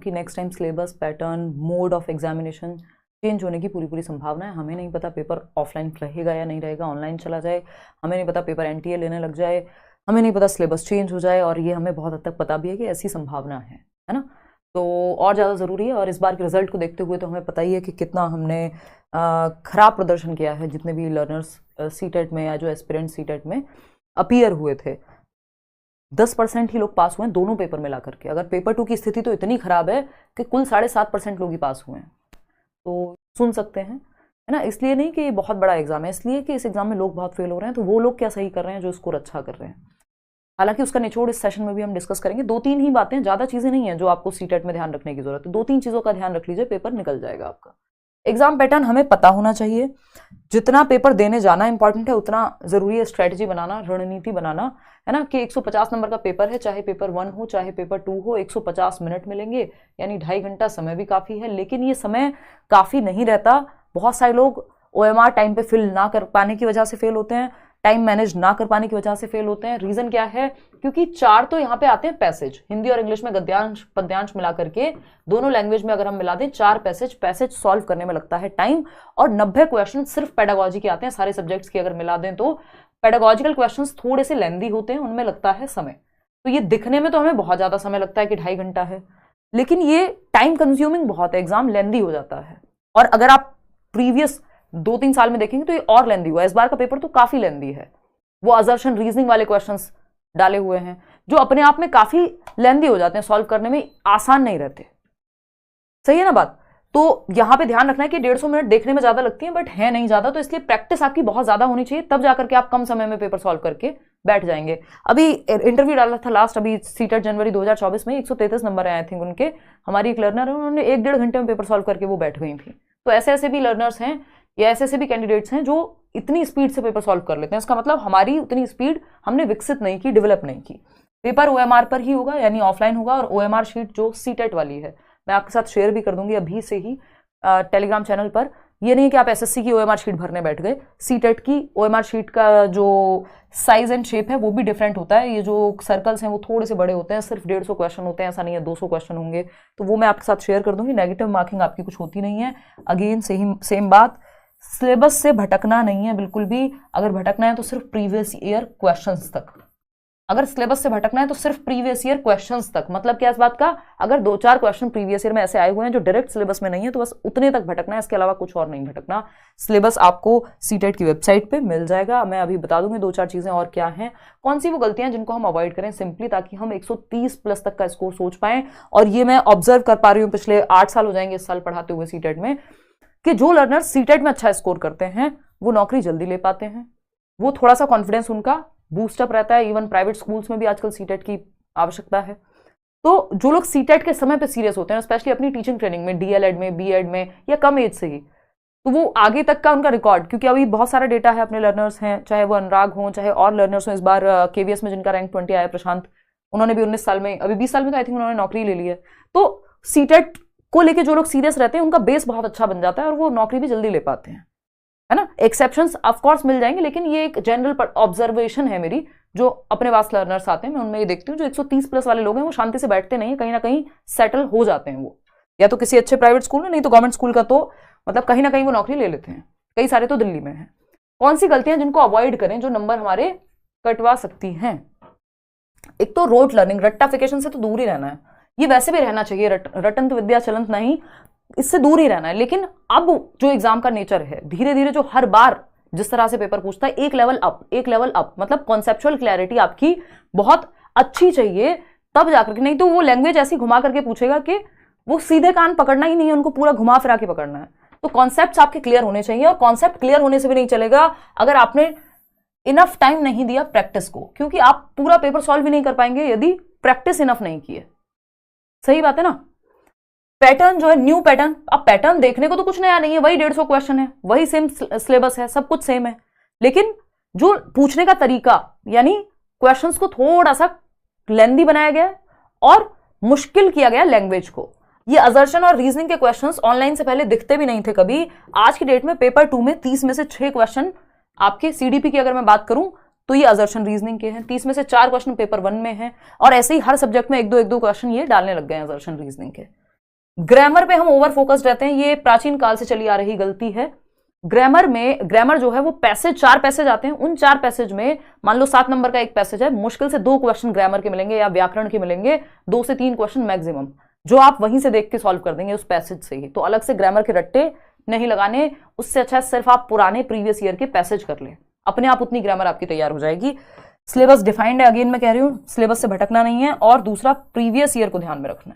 कि next time syllabus, pattern, mode of examination change होने की पूरी संभावना है। हमें नहीं पता पेपर ऑफलाइन रहेगा या नहीं रहेगा, ऑनलाइन चला जाए, हमें नहीं पता पेपर एनटीए लेने लग जाए, हमें नहीं पता सिलेबस चेंज हो जाए, और ये हमें बहुत हद तक पता भी है कि ऐसी संभावना है ना। तो और ज़्यादा ज़रूरी है। और इस बार के रिजल्ट को देखते हुए तो हमें पता ही है कि कितना हमने खराब प्रदर्शन किया है। जितने भी लर्नर्स सीटेट में या जो एस्पिरेंट सीटेट में अपीयर हुए थे, 10% ही लोग पास हुए हैं दोनों पेपर में ला करके। अगर पेपर 2 की स्थिति तो इतनी खराब है कि कुल 7.5% लोग ही पास हुए हैं। तो सुन सकते हैं, है ना। इसलिए नहीं कि ये बहुत बड़ा एग्जाम है, इसलिए कि इस एग्जाम में लोग बहुत फेल हो रहे हैं। तो वो लोग क्या सही कर रहे हैं जो स्कोर अच्छा कर रहे हैं। हालांकि उसका निचोड़ इस सेशन में भी हम डिस्कस करेंगे। 2-3 ही बातें, ज़्यादा चीज़ें नहीं है जो आपको सीटेट में ध्यान रखने की जरूरत है। 2-3 चीज़ों का ध्यान रख लीजिए, पेपर निकल जाएगा आपका। एग्जाम पैटर्न हमें पता होना चाहिए। जितना पेपर देने जाना इंपॉर्टेंट है, उतना जरूरी है स्ट्रैटेजी बनाना, रणनीति बनाना, है ना। कि 150 नंबर का पेपर है, चाहे पेपर 1 हो चाहे पेपर 2 हो, 150 मिनट मिलेंगे, यानी 2.5 घंटा समय भी काफ़ी है। लेकिन ये समय काफ़ी नहीं रहता। बहुत सारे लोग OMR टाइम पे फिल ना कर पाने की वजह से फेल होते हैं, टाइम मैनेज ना कर पाने की वजह से फेल होते हैं। रीजन क्या है? क्योंकि 4 तो यहाँ पे आते हैं पैसेज, हिंदी और इंग्लिश में गद्यांश पद्यांश मिला करके दोनों लैंग्वेज में अगर हम मिला दें 4 पैसेज सॉल्व करने में लगता है टाइम। और 90 क्वेश्चन सिर्फ पेडागोजी के आते हैं। सारे सब्जेक्ट्स की अगर मिला दें तो पेडागोजिकल क्वेश्चंस थोड़े से लेंदी होते हैं, उनमें लगता है समय। तो ये दिखने में तो हमें बहुत ज्यादा समय लगता है कि 2.5 घंटा है, लेकिन ये टाइम कंज्यूमिंग बहुत है, एग्जाम लेंदी हो जाता है। और अगर आप प्रीवियस 2-3 साल में देखेंगे तो ये और लेंदी हुआ है। इस बार का पेपर तो काफी लेंदी है। वो अजर्शन रीजनिंग वाले क्वेश्चंस डाले हुए हैं जो अपने आप में काफी लेंदी हो जाते हैं, सॉल्व करने में आसान नहीं रहते। सही है ना बात। तो यहां पे ध्यान रखना है कि 150 मिनट देखने में ज्यादा लगती है, बट है नहीं ज्यादा। तो इसलिए प्रैक्टिस आपकी बहुत ज्यादा होनी चाहिए, तब जाकर के आप कम समय में पेपर सॉल्व करके बैठ जाएंगे। अभी इंटरव्यू डाला था लास्ट, अभी सीटेट जनवरी 2024 में 133 नंबर आए थे उनके। हमारी एक लर्नर है, उन्होंने 1-1.5 घंटे में पेपर सॉल्व करके वो बैठ गई थी। तो ऐसे ऐसे भी लर्नर्स हैं या ऐसे ऐसे भी कैंडिडेट्स हैं जो इतनी स्पीड से पेपर सॉल्व कर लेते हैं। इसका मतलब हमारी उतनी स्पीड हमने विकसित नहीं की, डेवलप नहीं की। पेपर OMR पर ही होगा, यानी ऑफलाइन होगा। और OMR शीट जो सीटेट वाली है मैं आपके साथ शेयर भी कर दूंगी अभी से ही टेलीग्राम चैनल पर। ये नहीं कि आप SSC की OMR शीट भरने बैठ गए। सीटेट की OMR शीट का जो साइज एंड शेप है वो भी डिफरेंट होता है। ये जो सर्कल्स हैं वो थोड़े से बड़े होते हैं, सिर्फ 150 क्वेश्चन होते हैं, ऐसा नहीं है 200 क्वेश्चन होंगे। तो वो मैं आपके साथ शेयर कर दूंगी। नेगेटिव मार्किंग आपकी कुछ होती नहीं है। अगेन सेम बात, सिलेबस से भटकना नहीं है बिल्कुल भी। अगर भटकना है तो सिर्फ प्रीवियस ईयर क्वेश्चंस तक। अगर सिलेबस से भटकना है तो सिर्फ प्रीवियस ईयर क्वेश्चंस तक। मतलब क्या इस बात का, अगर 2-4 क्वेश्चन प्रीवियस ईयर में ऐसे आए हुए हैं जो डायरेक्ट सिलेबस में नहीं है तो बस उतने तक भटकना है, इसके अलावा कुछ और नहीं भटकना। सिलेबस आपको सीटेट की वेबसाइट पे मिल जाएगा। मैं अभी बता दूंगी 2-4 चीजें और क्या हैं, कौन सी वो गलतियां जिनको हम अवॉइड करें सिंपली, ताकि हम 130 प्लस तक का स्कोर सोच पाएं। और ये मैं ऑब्जर्व कर पा रही हूँ, पिछले 8 साल हो जाएंगे इस साल पढ़ाते हुए सीटेट में, कि जो लर्नर्स सीटेट में अच्छा स्कोर करते हैं वो नौकरी जल्दी ले पाते हैं। वो थोड़ा सा कॉन्फिडेंस उनका बूस्टअप रहता है। इवन प्राइवेट स्कूल्स में भी आजकल सीटेट की आवश्यकता है। तो जो लोग सीटेट के समय पे सीरियस होते हैं, स्पेशली अपनी टीचिंग ट्रेनिंग में, DLED में, BEd में, या कम एज से ही, तो वो आगे तक का उनका रिकॉर्ड, क्योंकि अभी बहुत सारा डेटा है अपने लर्नर्स हैं, चाहे वो अनुराग हों चाहे और लर्नर्स हों। इस बार KVS में जिनका रैंक 20 आया, प्रशांत, उन्होंने भी 19 साल में, अभी 20 साल में तो आई थिंक उन्होंने नौकरी ले ली है। तो सीटेट को लेके जो लोग सीरियस रहते हैं उनका बेस बहुत अच्छा बन जाता है और वो नौकरी भी जल्दी ले पाते हैं, है ना। एक्सेप्शंस ऑफ कोर्स मिल जाएंगे, लेकिन ये एक जनरल ऑब्जर्वेशन है मेरी। जो अपने पास लर्नर्स आते हैं मैं उनमें ये देखती हूँ, जो 130 प्लस वाले लोग हैं वो शांति से बैठते नहीं है, कहीं ना कहीं सेटल हो जाते हैं। वो या तो किसी अच्छे प्राइवेट स्कूल में, नहीं तो गवर्नमेंट स्कूल का, तो मतलब कहीं ना कहीं वो नौकरी ले लेते हैं। कई सारे तो दिल्ली में है। कौन सी गलतियां जिनको अवॉइड करें, जो नंबर हमारे कटवा सकती हैं? एक तो रोट लर्निंग, रट्टाफिकेशन से तो दूर ही रहना है। ये वैसे भी रहना चाहिए, रटंत विद्या चलंत नहीं, इससे दूर ही रहना है। लेकिन अब जो एग्जाम का नेचर है, धीरे धीरे जो हर बार जिस तरह से पेपर पूछता है, एक लेवल अप, मतलब कॉन्सेप्चुअल क्लैरिटी आपकी बहुत अच्छी चाहिए, तब जाकर के। नहीं तो वो लैंग्वेज ऐसी घुमा करके पूछेगा कि वो सीधे कान पकड़ना ही नहीं है, उनको पूरा घुमा फिरा के पकड़ना है। तो कॉन्सेप्ट्स आपके क्लियर होने चाहिए। और कॉन्सेप्ट क्लियर होने से भी नहीं चलेगा अगर आपने इनफ टाइम नहीं दिया प्रैक्टिस को, क्योंकि आप पूरा पेपर सॉल्व भी नहीं कर पाएंगे यदि प्रैक्टिस इनफ नहीं की है। सही बात है ना। पैटर्न जो है, न्यू पैटर्न, अब पैटर्न देखने को तो कुछ नया नहीं है, वही 150 क्वेश्चन है, वही सेम सिलेबस है, सब कुछ सेम है। लेकिन जो पूछने का तरीका, यानी क्वेश्चंस को थोड़ा सा लेंदी बनाया गया और मुश्किल किया गया लैंग्वेज को। ये असर्शन और रीजनिंग के क्वेश्चंस ऑनलाइन से पहले दिखते भी नहीं थे कभी। आज की डेट में पेपर 2 में 30 में से 6 क्वेश्चन आपके CDP की अगर मैं बात करूं तो ये असर्शन रीजनिंग के हैं। 30 में से 4 क्वेश्चन पेपर 1 में हैं। और ऐसे ही हर सब्जेक्ट में 1-2 क्वेश्चन ये डालने लग गए हैं असर्शन रीजनिंग के। ग्रामर पे हम ओवर फोकस्ड रहते हैं, ये प्राचीन काल से चली आ रही गलती है। ग्रामर जो है वो पैसेज, 4 पैसेज आते हैं, उन 4 पैसेज में मान लो 7 नंबर का एक पैसेज है, मुश्किल से 2 क्वेश्चन ग्रामर के मिलेंगे या व्याकरण के मिलेंगे, 2 से 3 क्वेश्चन मैक्सिमम, जो आप वहीं से देख के सॉल्व कर देंगे उस पैसेज से ही। तो अलग से ग्रामर के रट्टे नहीं लगाने, उससे अच्छा सिर्फ आप पुराने प्रीवियस ईयर के पैसेज कर लें, अपने आप उतनी ग्रामर आपकी तैयार हो जाएगी। सिलेबस डिफाइंड है, अगेन मैं कह रही हूं, सिलेबस से भटकना नहीं है, और दूसरा प्रीवियस ईयर को ध्यान में रखना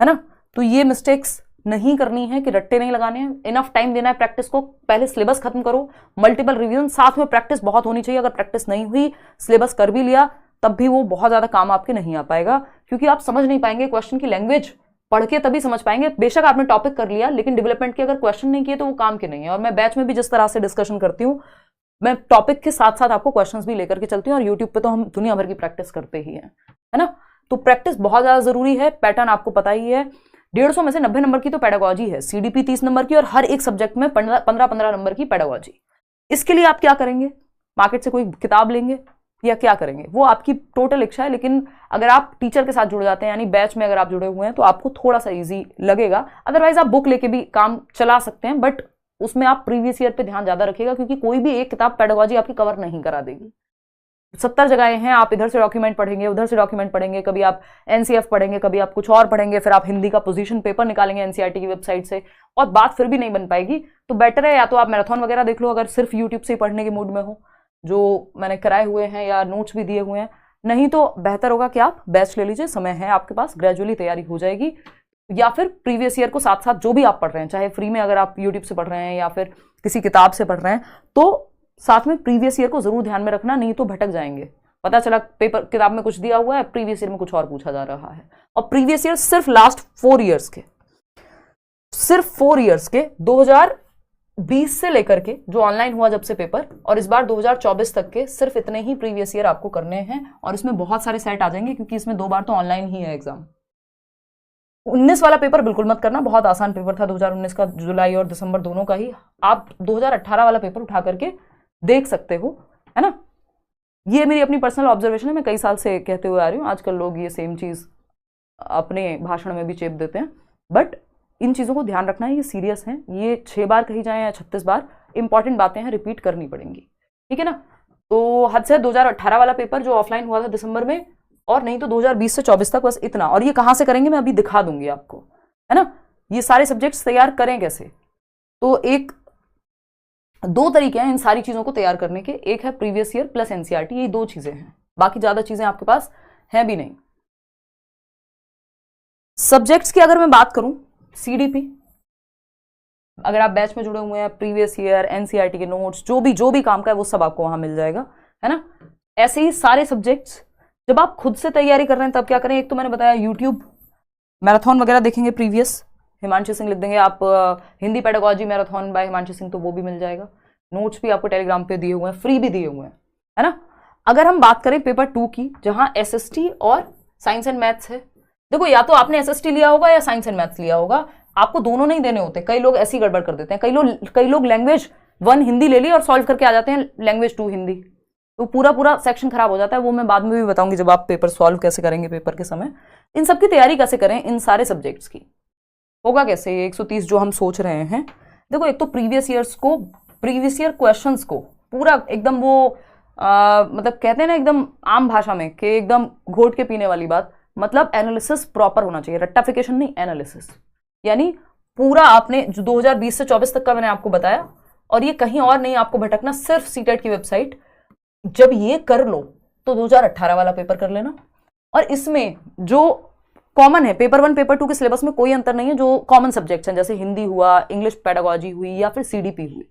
है ना। तो ये मिस्टेक्स नहीं करनी है कि रट्टे नहीं लगाने हैं, इनफ टाइम देना है प्रैक्टिस को, पहले सिलेबस खत्म करो, मल्टीपल रिवीजन, साथ में प्रैक्टिस बहुत होनी चाहिए। अगर प्रैक्टिस नहीं हुई, सिलेबस कर भी लिया, तब भी वो बहुत ज्यादा काम आपके नहीं आ पाएगा, क्योंकि आप समझ नहीं पाएंगे क्वेश्चन की लैंग्वेज, पढ़ के तभी समझ पाएंगे। बेशक आपने टॉपिक कर लिया, लेकिन डेवलपमेंट के अगर क्वेश्चन नहीं किए तो वो काम के नहीं है। और मैं बैच में भी जिस तरह से डिस्कशन करती हूँ, मैं टॉपिक के साथ साथ आपको क्वेश्चंस भी लेकर के चलती हूँ, और यूट्यूब पे तो हम दुनिया भर की प्रैक्टिस करते ही हैं, है ना। तो प्रैक्टिस बहुत ज्यादा जरूरी है। पैटर्न आपको पता ही है, 150 में से 90 नंबर की तो पेडागोजी है, सीडीपी 30 नंबर की, और हर एक सब्जेक्ट में 15-15 नंबर की पेडागोजी। इसके लिए आप क्या करेंगे, मार्केट से कोई किताब लेंगे या क्या करेंगे, वो आपकी टोटल इच्छा है। लेकिन अगर आप टीचर के साथ जुड़ जाते हैं, यानी बैच में अगर आप जुड़े हुए हैं, तो आपको थोड़ा सा इजी लगेगा। अदरवाइज आप बुक लेके भी काम चला सकते हैं, बट उसमें आप प्रीवियस ईयर पे ध्यान ज्यादा रखिएगा, क्योंकि कोई भी एक किताब पेडागोजी आपकी कवर नहीं करा देगी। 70 जगहें हैं, आप इधर से डॉक्यूमेंट पढ़ेंगे, उधर से डॉक्यूमेंट पढ़ेंगे, कभी आप एनसीएफ पढ़ेंगे, कभी आप कुछ और पढ़ेंगे, फिर आप हिंदी का पोजीशन पेपर निकालेंगे एनसीईआरटी की वेबसाइट से, और बात फिर भी नहीं बन पाएगी। तो बेटर है या तो आप मैराथन वगैरह देख लो, अगर सिर्फ यूट्यूब से पढ़ने के मूड में हो, जो मैंने कराए हुए हैं या नोट्स भी दिए हुए हैं। नहीं तो बेहतर होगा कि आप बैच ले लीजिए, समय है आपके पास, ग्रेजुअली तैयारी हो जाएगी। या फिर प्रीवियस ईयर को साथ साथ जो भी आप पढ़ रहे हैं, चाहे फ्री में अगर आप यूट्यूब से पढ़ रहे हैं या फिर किसी किताब से पढ़ रहे हैं, तो साथ में प्रीवियस ईयर को जरूर ध्यान में रखना, नहीं तो भटक जाएंगे। पता चला पेपर किताब में कुछ दिया हुआ है, प्रीवियस ईयर में कुछ और पूछा जा रहा है। और प्रीवियस ईयर सिर्फ लास्ट 4 ईयर्स के, सिर्फ 4 ईयर्स के 2020 से लेकर के जो ऑनलाइन हुआ जब से पेपर, और इस बार 2024 तक के, सिर्फ इतने ही प्रीवियस ईयर आपको करने हैं। और इसमें बहुत सारे सेट आ जाएंगे, क्योंकि इसमें 2 बार तो ऑनलाइन ही है एग्जाम। 19 वाला पेपर बिल्कुल मत करना, बहुत आसान पेपर था 2019 का, जुलाई और दिसंबर दोनों का ही। आप 2018 वाला पेपर उठा करके देख सकते हो, है ना। ये मेरी अपनी पर्सनल ऑब्जर्वेशन है, मैं कई साल से कहते हुए आ रही हूँ। आजकल लोग ये सेम चीज अपने भाषण में भी चेप देते हैं, बट इन चीजों को ध्यान रखना है, ये सीरियस है। ये 6 बार कही जाए या 36 बार, इंपॉर्टेंट बातें हैं, रिपीट करनी पड़ेंगी, ठीक है ना। तो हद से 2018 वाला पेपर जो ऑफलाइन हुआ था दिसंबर में, और नहीं तो 2020 से 24 तक, बस इतना। और ये कहाँ से करेंगे मैं अभी दिखा दूंगी आपको, है ना। ये सारे सब्जेक्ट्स तैयार करें कैसे, तो 2 तरीके हैं इन सारी चीजों को तैयार करने के। एक है प्रीवियस ईयर प्लस एनसीईआरटी, ये 2 चीजें हैं, बाकी ज्यादा चीजें आपके पास हैं भी नहीं। सब्जेक्ट्स की अगर मैं बात करूं, सीडीपी, अगर आप बैच में जुड़े हुए हैं, प्रीवियस ईयर, एनसीईआरटी के नोट्स, जो भी काम का है वो सब आपको वहां मिल जाएगा, है ना। ऐसे ही सारे सब्जेक्ट्स जब आप खुद से तैयारी कर रहे हैं तब क्या करें, एक तो मैंने बताया यूट्यूब मैराथन वगैरह देखेंगे, प्रीवियस हिमांशु सिंह लिख देंगे आप, Hindi pedagogy marathon by Himanshu Singh, तो वो भी मिल जाएगा। नोट्स भी आपको टेलीग्राम पे दिए हुए हैं, फ्री भी दिए हुए हैं, है ना। अगर हम बात करें पेपर 2 की, जहां एसएसटी और साइंस एंड मैथ्स है, देखो या तो आपने एसएसटी लिया होगा या साइंस एंड मैथ्स लिया होगा, आपको दोनों नहीं देने होते। कई लोग ऐसी गड़बड़ कर देते हैं, कई लोग लैंग्वेज 1 हिंदी ले ली और सॉल्व करके आ जाते हैं लैंग्वेज 2 हिंदी, तो पूरा सेक्शन खराब हो जाता है। वो मैं बाद में भी बताऊंगी जब आप पेपर सॉल्व कैसे करेंगे पेपर के समय। इन सबकी तैयारी कैसे करें, इन सारे सब्जेक्ट्स की होगा कैसे, 130 जो हम सोच रहे हैं। देखो एक तो प्रीवियस ईयर क्वेश्चंस को पूरा एकदम वो मतलब कहते हैं ना एकदम आम भाषा में कि एकदम घोट के पीने वाली बात, मतलब एनालिसिस प्रॉपर होना चाहिए, रट्टाफिकेशन नहीं, एनालिसिस। यानी पूरा आपने जो 2020 से 24 तक का मैंने आपको बताया, और ये कहीं और नहीं आपको भटकना, सिर्फ सीटेट की वेबसाइट। जब ये कर लो तो 2018 वाला पेपर कर लेना। और इसमें जो कॉमन है, पेपर 1 पेपर 2 के सिलेबस में कोई अंतर नहीं है, जो कॉमन सब्जेक्ट्स हैं जैसे हिंदी हुआ, इंग्लिश पेडागोजी हुई या फिर सीडीपी हुई,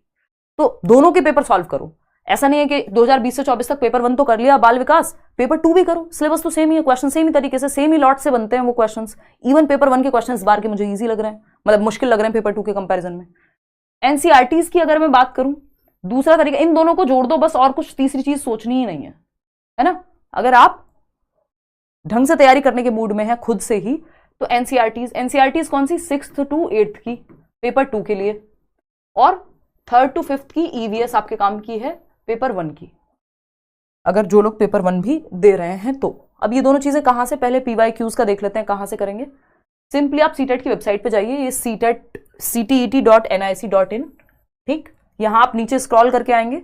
तो दोनों के पेपर सॉल्व करो। ऐसा नहीं है कि 2020 से 24 तक पेपर 1 तो कर लिया, बाल विकास, पेपर 2 भी करो, सिलेबस तो सेम ही है, क्वेश्चन सेम ही तरीके से, सेम ही लॉट से बनते हैं वो क्वेश्चंस। इवन पेपर 1 के क्वेश्चन इस बार के मुझे इजी लग रहे हैं, मतलब मुश्किल लग रहे हैं पेपर 2 के कंपैरिजन में। एनसीईआरटीज की अगर मैं बात करूं, दूसरा तरीका, इन दोनों को जोड़ दो बस, और कुछ तीसरी चीज सोचनी ही नहीं है ना। अगर आप ढंग से तैयारी करने के मूड में है खुद से ही, तो एनसीईआरटीज कौन सी, 6th to 8th की पेपर 2 के लिए, और 3rd to 5th की ईवीएस आपके काम की है पेपर 1 की, अगर जो लोग पेपर 1 भी दे रहे हैं तो। अब ये दोनों चीजें कहां से, पहले पीवाईक्यूज का देख लेते हैं कहां से करेंगे। सिंपली आप सीटेट की वेबसाइट पे जाइए, ये ctet.nic.in, ठीक। यहां आप नीचे स्क्रॉल करके आएंगे,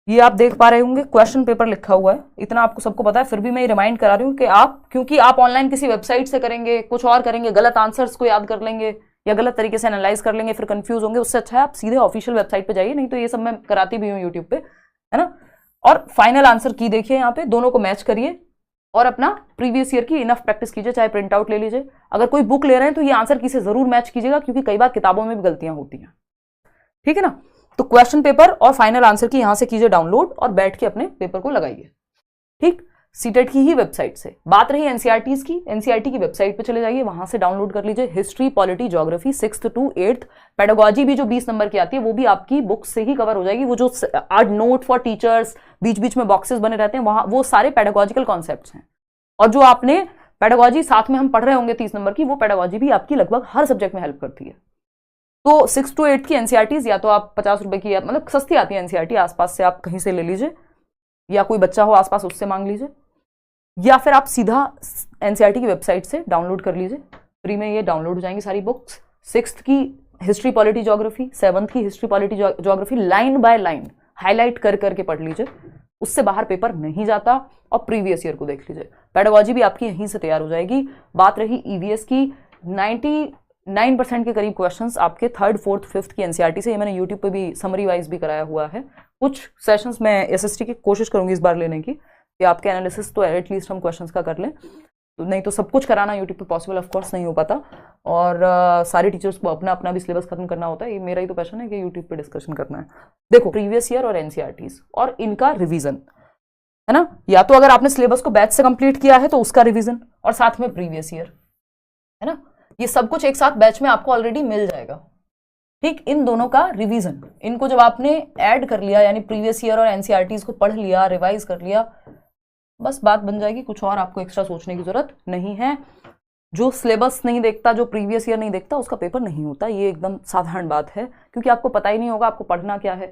ये आप देख पा रहे होंगे क्वेश्चन पेपर लिखा हुआ है। इतना आपको सबको पता है, फिर भी मैं रिमाइंड करा रही हूँ कि आप, क्योंकि आप ऑनलाइन किसी वेबसाइट से करेंगे, कुछ और करेंगे, गलत आंसर्स को याद कर लेंगे या गलत तरीके से एनालाइज कर लेंगे, फिर कंफ्यूज होंगे। उससे अच्छा है आप सीधे ऑफिशियल वेबसाइट पे जाइए, नहीं तो ये सब मैं कराती भी हूँ यूट्यूब पे, है ना। और फाइनल आंसर की देखिए, यहाँ पे दोनों को मैच करिए और अपना प्रीवियस ईयर की इनफ प्रैक्टिस कीजिए, चाहे प्रिंट आउट ले लीजिए। अगर कोई बुक ले रहे हैं तो ये आंसर की से जरूर मैच कीजिएगा, क्योंकि कई बार किताबों में भी गलतियां होती हैं, ठीक है ना। तो क्वेश्चन पेपर और फाइनल आंसर की यहां से कीजिए डाउनलोड और बैठ के अपने पेपर को लगाइए, ठीक। सीटेट की ही वेबसाइट से। बात रही एनसीईआरटीज की, एनसीईआरटी की वेबसाइट पे चले जाइए, वहां से डाउनलोड कर लीजिए history, polity, geography 6th to 8th। Pedagogy भी जो 20 नंबर की आती है वो भी आपकी बुक से ही कवर हो जाएगी। वो जो आर्ट नोट फॉर टीचर्स, बीच बीच में बॉक्सेस बने रहते हैं, वहां वो सारे पेडागोजिकल कॉन्सेप्ट्स हैं। और जो आपने पेडागोजी साथ में हम पढ़ रहे होंगे 30 नंबर की, वो पेडागोजी भी आपकी लगभग हर सब्जेक्ट में हेल्प करती है। तो 6th to 8th की एनसीईआरटीज या तो आप 50 रुपए की, मतलब सस्ती आती है एनसीईआरटी, आसपास से आप कहीं से ले लीजिए, या कोई बच्चा हो आसपास उससे मांग लीजिए, या फिर आप सीधा एनसीईआरटी की वेबसाइट से डाउनलोड कर लीजिए। फ्री में ये डाउनलोड हो जाएंगी सारी बुक्स। 6th की हिस्ट्री, पॉलिटी, ज्योग्राफी, 7th की history, polity, geography line by line highlight कर करके पढ़ लीजिए, उससे बाहर पेपर नहीं जाता। और प्रीवियस ईयर को देख लीजिए, पेडागोजी भी आपकी यहीं से तैयार हो जाएगी। बात रही ईवीएस की, 99% के करीब क्वेश्चंस आपके 3rd, 4th, 5th की एनसीईआरटी से। ये मैंने यूट्यूब पे भी समरी वाइज भी कराया हुआ है। कुछ सेशंस में एसएसटी की कोशिश करूंगी इस बार लेने की, कि आपके एनालिसिस तो एटलीस्ट हम क्वेश्चंस का कर लें, तो नहीं तो सब कुछ कराना यूट्यूब पे पॉसिबल ऑफ कोर्स नहीं हो पाता। और सारे टीचर्स को अपना अपना भी सिलेबस खत्म करना होता है। ये मेरा ही तो पैशन है कि यूट्यूब पे डिस्कशन करना है। देखो, प्रीवियस ईयर और एनसीईआरटीज और इनका रिवीजन, है ना। या तो अगर आपने सिलेबस को बैच से कंप्लीट किया है तो उसका रिवीजन, और साथ में प्रीवियस ईयर, है ना। ये सब कुछ एक साथ बैच में आपको ऑलरेडी मिल जाएगा, ठीक। इन दोनों का रिवीजन, इनको जब आपने ऐड कर लिया, यानी प्रीवियस ईयर और एनसीईआरटीज को पढ़ लिया, रिवाइज कर लिया, बस बात बन जाएगी। कुछ और आपको एक्स्ट्रा सोचने की जरूरत नहीं है। जो सिलेबस नहीं देखता, जो प्रीवियस ईयर नहीं देखता, उसका पेपर नहीं होता। ये एकदम साधारण बात है, क्योंकि आपको पता ही नहीं होगा आपको पढ़ना क्या है,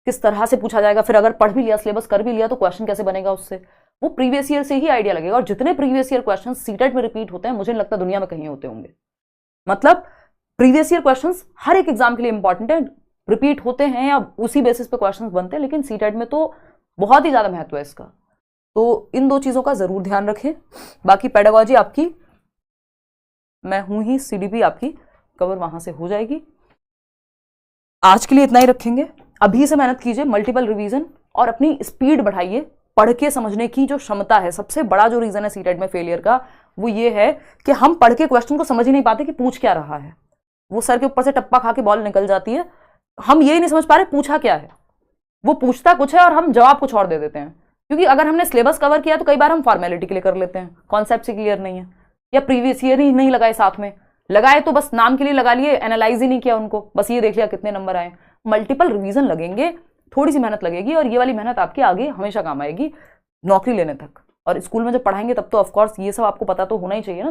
किस तरह से पूछा जाएगा। फिर अगर पढ़ भी लिया, सिलेबस कर भी लिया, तो क्वेश्चन कैसे बनेगा उससे, वो प्रीवियस ईयर से ही आइडिया लगेगा। और जितने प्रीवियस ईयर क्वेश्चन सीटेट में रिपीट होते हैं, मुझे नहीं लगता दुनिया में कहीं होते होंगे। मतलब प्रीवियस ईयर क्वेश्चंस हर एक एग्जाम के लिए इंपॉर्टेंट है, रिपीट होते हैं या उसी बेसिस पे क्वेश्चंस बनते हैं, लेकिन सीटेट में तो बहुत ही ज्यादा महत्व है इसका। तो इन दो चीजों का जरूर ध्यान रखें। बाकी पेडागोजी आपकी, मैं हूं ही, सीडीपी आपकी कवर वहां से हो जाएगी। आज के लिए इतना ही रखेंगे। अभी से मेहनत कीजिए, मल्टीपल रिवीजन, और अपनी स्पीड बढ़ाइए। पढ़ के समझने की जो क्षमता है, सबसे बड़ा जो रीजन है सीटेट में फेलियर का, वो ये है कि हम पढ़ के क्वेश्चन को समझ ही नहीं पाते कि पूछ क्या रहा है। वो सर के ऊपर से टप्पा खा के बॉल निकल जाती है, हम ये नहीं समझ पा रहे पूछा क्या है। वो पूछता कुछ है और हम जवाब कुछ और दे देते हैं, क्योंकि अगर हमने सिलेबस कवर किया तो कई बार हम फॉर्मेलिटी के लिए कर लेते हैं, कॉन्सेप्ट से क्लियर नहीं है, या प्रीवियस ईयर ही नहीं लगाए, साथ में लगाए तो बस नाम के लिए लगा लिए, एनालाइज ही नहीं किया उनको, बस ये देख लिया कितने नंबर आए। मल्टीपल रिवीजन लगेंगे, थोड़ी सी मेहनत लगेगी, और ये वाली मेहनत आपके आगे हमेशा काम आएगी नौकरी लेने तक। और स्कूल में जब पढ़ाएंगे तब तो ऑफकोर्स ये सब आपको पता तो होना ही चाहिए ना।